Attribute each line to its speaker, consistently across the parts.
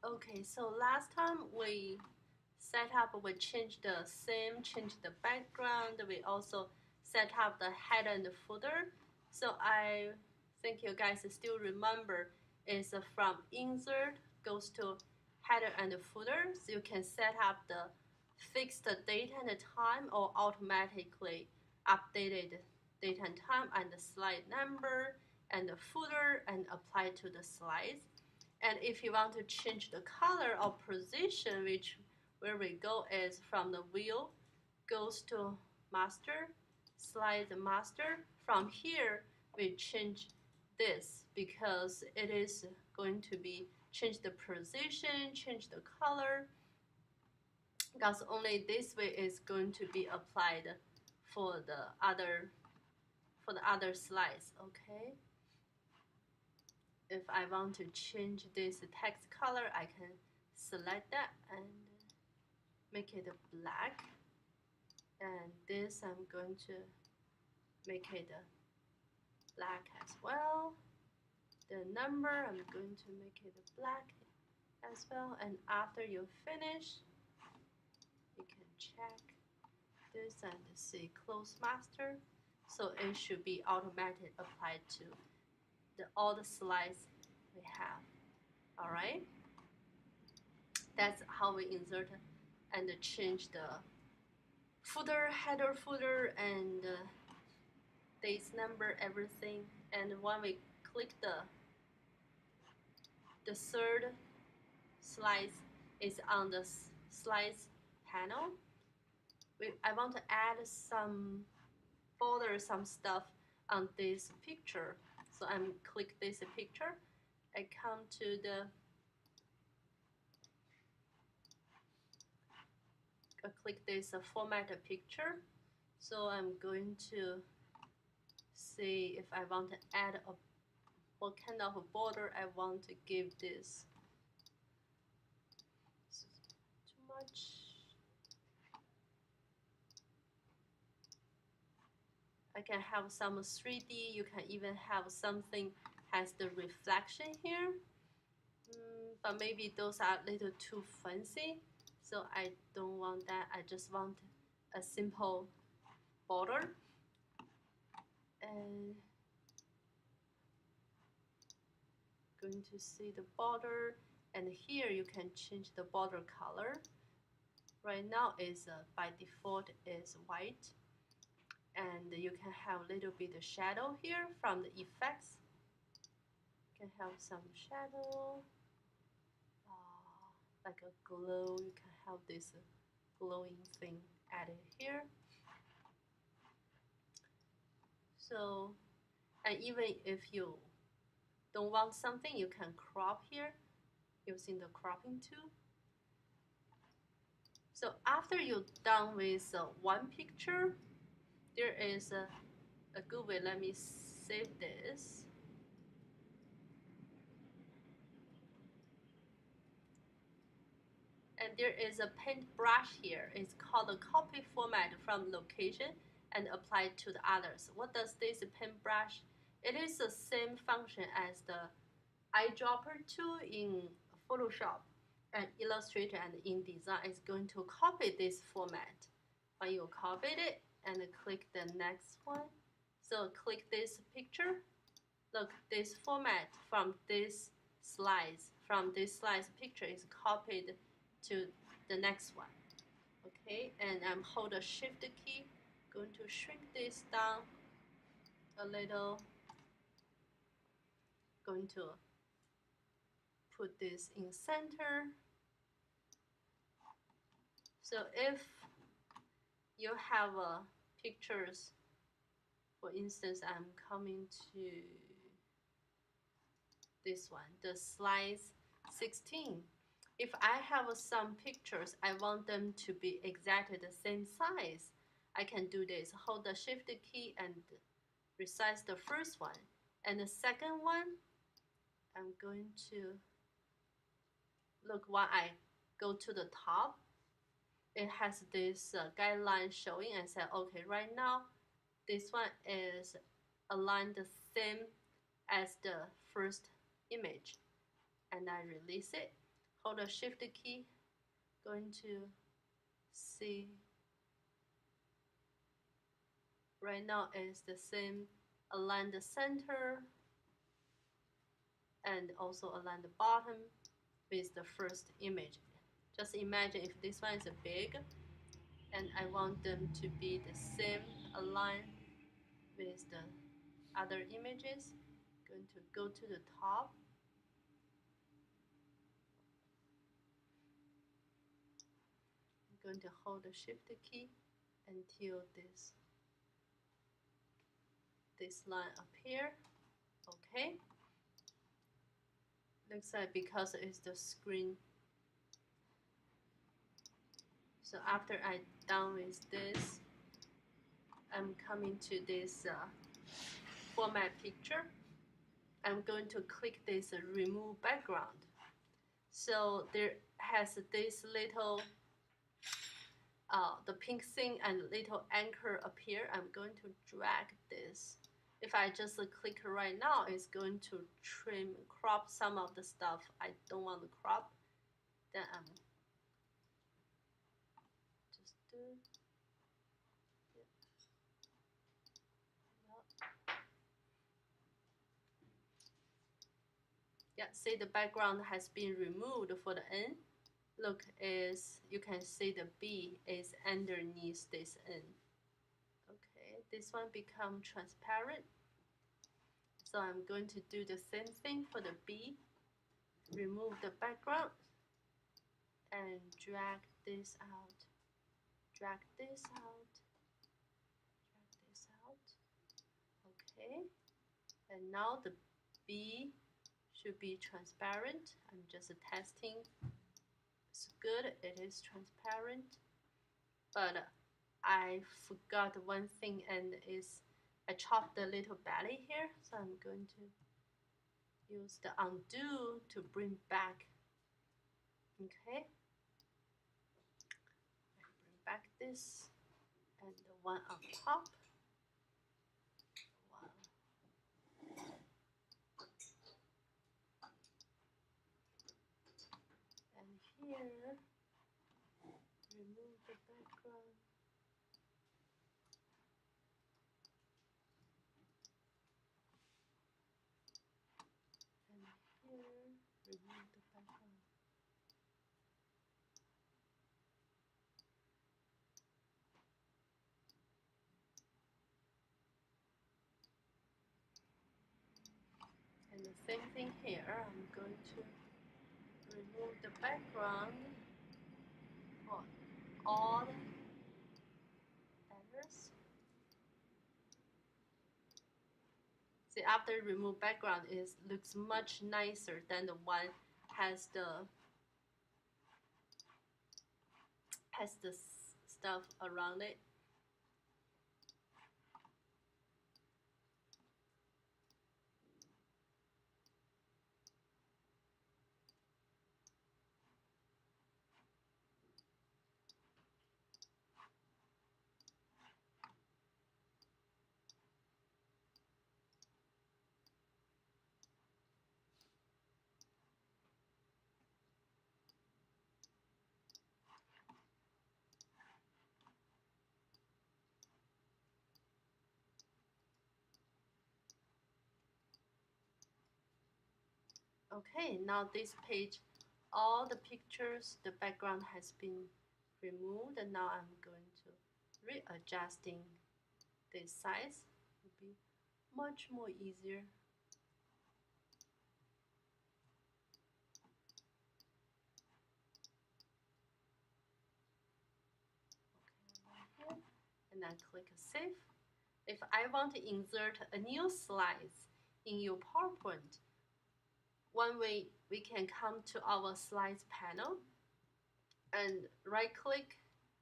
Speaker 1: Okay, so last time we changed the theme, changed the background. We also set up the header and the footer. So I think you guys still remember is from insert goes to header and footer. So you can set up the fixed date and time or automatically updated date and time and the slide number and the footer and apply to the slides. And if you want to change the color or position, which where we go is from the wheel goes to master, slide the master. From here, we change this because it is going to be change the position, change the color, because only this way is going to be applied for the other slides. Okay. If I want to change this text color, I can select that and make it black. And this I'm going to make it black as well. The number I'm going to make it black as well. And after you finish, you can check this and see close master. So it should be automatically applied to all the slides we have. All right, that's how we insert and change the footer, header, footer, and dates number, everything. And when we click the third slides is on the slides panel. I want to add some border, some stuff on this picture. So I'm click this picture. I come to the click this format picture. So I'm going to see if I want to add what kind of a border I want to give this. Too much. I can have some 3D. You can even have something has the reflection here. But maybe those are a little too fancy. So I don't want that. I just want a simple border. And going to see the border. And here you can change the border color. Right now is by default is white. And you can have a little bit of shadow here from the effects. You can have some shadow, like a glow. You can have this glowing thing added here. So, and even if you don't want something, you can crop here using the cropping tool. So after you're done with one picture, there is a good way. Let me save this. And there is a paintbrush here. It's called a copy format from location and apply to the others. What does this paintbrush? It is the same function as the eyedropper tool in Photoshop and Illustrator and InDesign. It's going to copy this format. When you copied it and click the next one, so click this picture. Look, this format from this slides picture is copied to the next one. Okay, and I'm hold the shift key, going to shrink this down a little, going to put this in center. So if you have pictures, for instance, I'm coming to this one, the slides 16. If I have some pictures, I want them to be exactly the same size. I can do this, hold the shift key and resize the first one. And the second one, I'm going to look when I go to the top, it has this guideline showing and say, okay, right now, this one is aligned the same as the first image. And I release it. hold the shift key, going to see right now is the same, align the center and also align the bottom with the first image. Just imagine if this one is big and I want them to be the same align with the other images. Going to go to the top. I'm going to hold the shift key until this line appear. Okay. Looks like because it's the screen. So after I'm done with this, I'm coming to this format picture. I'm going to click this remove background. So there has this little the pink thing and little anchor appear. I'm going to drag this. If I just click right now, it's going to crop some of the stuff I don't want to crop. Then I'm just do. Yeah, see the background has been removed for the N. Look, you can see the B is underneath this N. Okay, this one become transparent. So I'm going to do the same thing for the B. Remove the background and drag this out. Drag this out. Drag this out. Okay, and now the B should be transparent. I'm just testing. It's good, it is transparent. But I forgot one thing, and is I chopped the little belly here, so I'm going to use the undo to bring back. Okay, bring back this and the one on top. And here, remove the background. And here, remove the background. And the same thing here, I'm going to remove the background for all the letters. See, after remove background, it looks much nicer than the one has the stuff around it. Okay, now this page, all the pictures, the background has been removed, and now I'm going to readjusting this size. It will be much more easier. Okay, here, and then click Save. If I want to insert a new slides in your PowerPoint, one way we can come to our slides panel and right click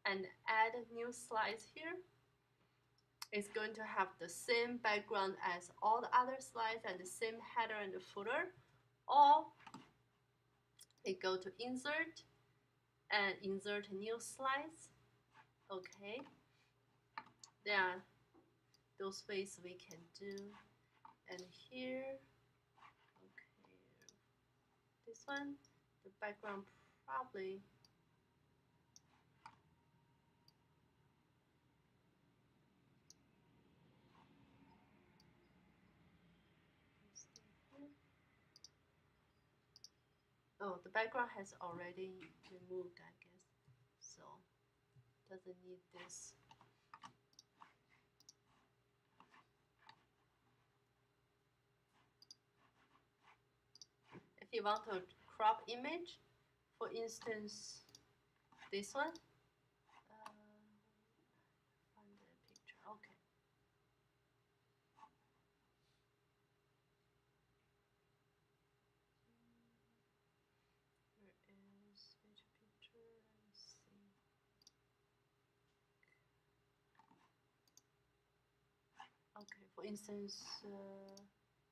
Speaker 1: and add new slides here. It's going to have the same background as all the other slides and the same header and the footer. Or we go to insert and insert new slides. Okay, there are those ways we can do. And here, okay, this one, the background probably oh, the background has already removed, I guess, so doesn't need this. If you want to crop image, for instance, this one, find the picture. Okay. Where is which picture? Let's see. Okay, for instance,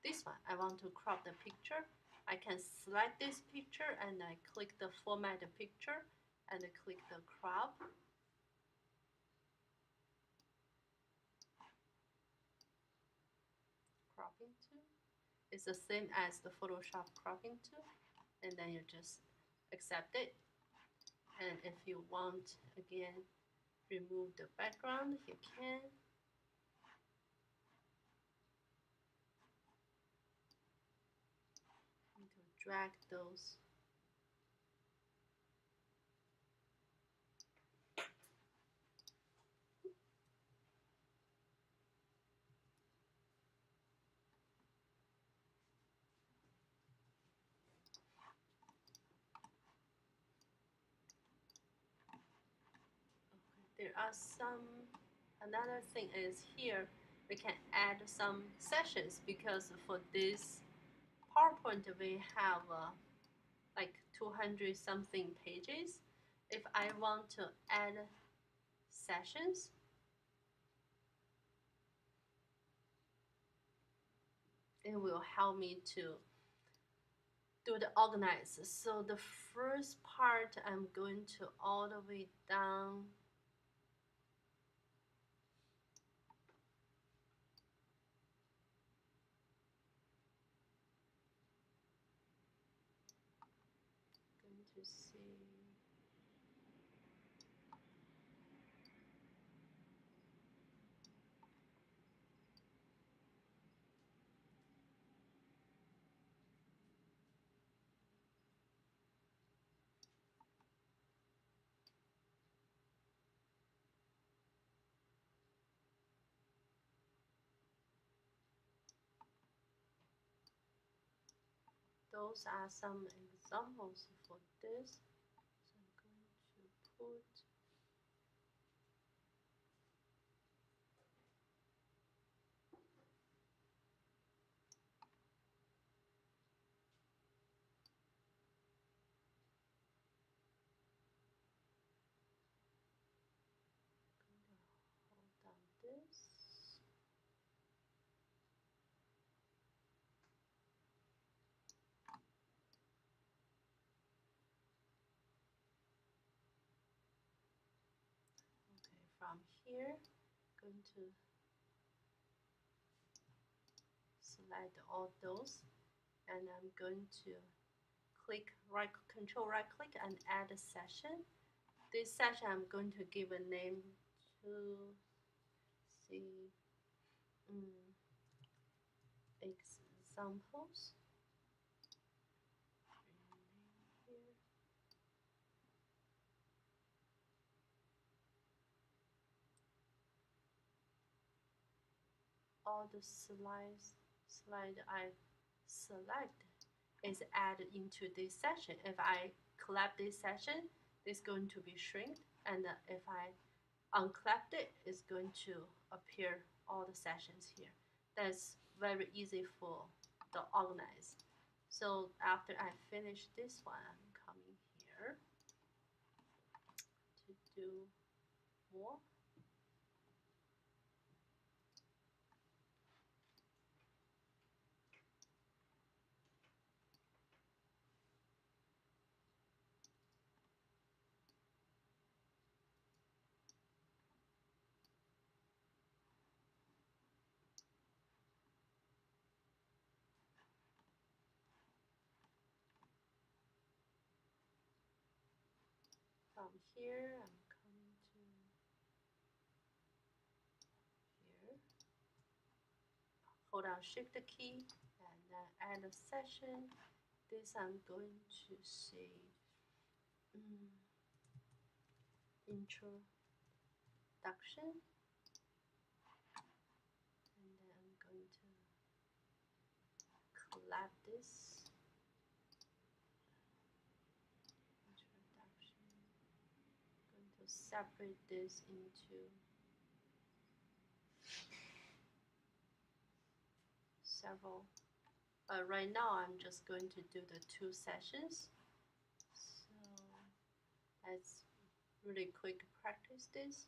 Speaker 1: this one, I want to crop the picture. I can select this picture and I click the format the picture and I click the crop. Cropping tool. It's the same as the Photoshop cropping tool, and then you just accept it. And if you want, again, remove the background, you can. You can drag those. There are another thing is here, we can add some sessions because for this PowerPoint we have like 200 something pages. If I want to add sessions, it will help me to do the organize. So the first part, I'm going to all the way down. Going to see. Those are some examples for this. So I'm going to put hold down this. Okay, from here, going to select all those, and I'm going to control right click and add a session. This session I'm going to give a name to see examples. Here. All the slide I select is added into this session. If I collapse this session, it's going to be shrink, and if I unclap it, it's going to appear all the sessions here. That's very easy for the organize. So after I finish this one, I'm coming here to do more. here, I'm coming to here, hold down Shift key, and then add a session. This I'm going to say introduction, and then I'm going to collab this. Introduction. I'm going to separate this into several. Right now I'm just going to do the 2 sessions. So let's really quick practice this.